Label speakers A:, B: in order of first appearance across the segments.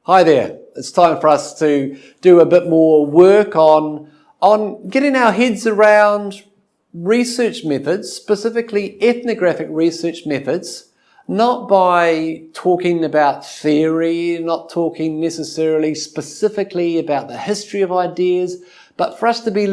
A: Hi there. It's time for us to do a bit more work on getting our heads around research methods, specifically ethnographic research methods, not by talking about theory, not talking necessarily specifically about the history of ideas, but for us to be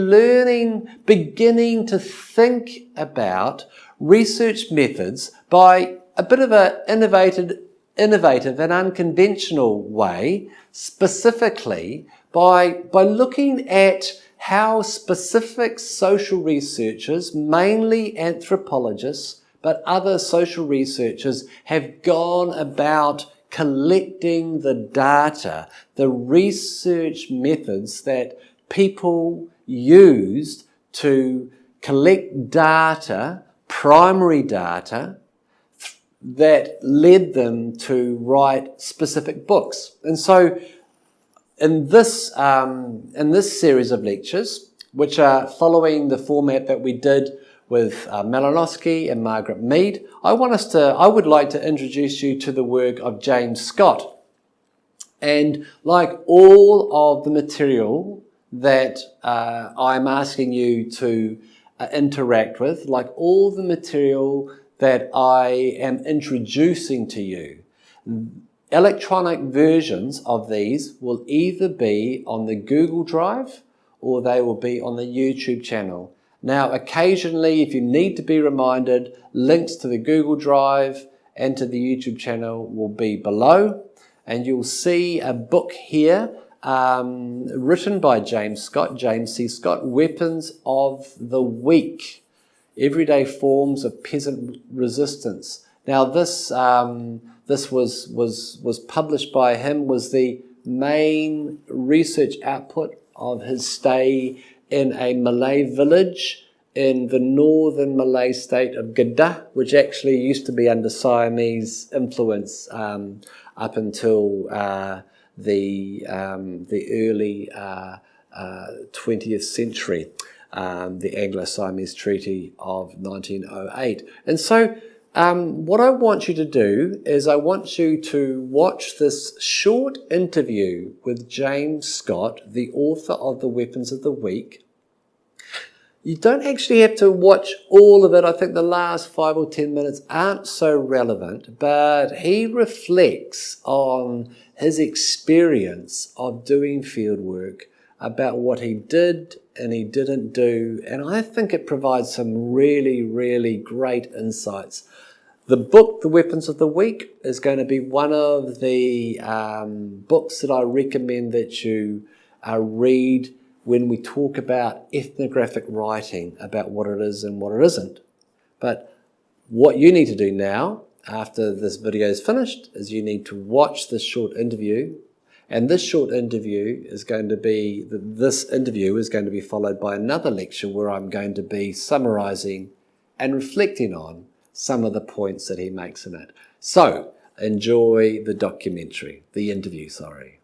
A: beginning to think about research methods by a bit of an innovative and unconventional way, specifically by looking at how specific social researchers, mainly anthropologists, but other social researchers, have gone about collecting the data, the research methods that people used to collect data, primary data, that led them to write specific books. And so in this series of lectures, which are following the format that we did with Malinowski and Margaret Mead, I would like to introduce you to the work of James Scott. And like all of the material that I'm asking you to interact with, like all the material that I am introducing to you, electronic versions of these will either be on the Google Drive or they will be on the YouTube channel. Now, occasionally, if you need to be reminded, links to the Google Drive and to the YouTube channel will be below, and you'll see a book here written by James Scott, James C. Scott, Weapons of the Weak. Everyday Forms of Peasant Resistance. Now this was published by him, was the main research output of his stay in a Malay village in the northern Malay state of Kedah, which actually used to be under Siamese influence up until the early 20th century. The Anglo-Siamese Treaty of 1908. And so what I want you to do is I want you to watch this short interview with James Scott, the author of The Weapons of the Weak. You don't actually have to watch all of it. I think the last 5 or 10 minutes aren't so relevant, but he reflects on his experience of doing fieldwork, about what he did and he didn't do, and I think it provides some really, really great insights. The book, The Weapons of the Weak, is going to be one of the books that I recommend that you read when we talk about ethnographic writing, about what it is and what it isn't. But what you need to do now, after this video is finished, is you need to watch this short interview. And this short interview is going to be, followed by another lecture where I'm going to be summarizing and reflecting on some of the points that he makes in it. So, enjoy the interview, sorry.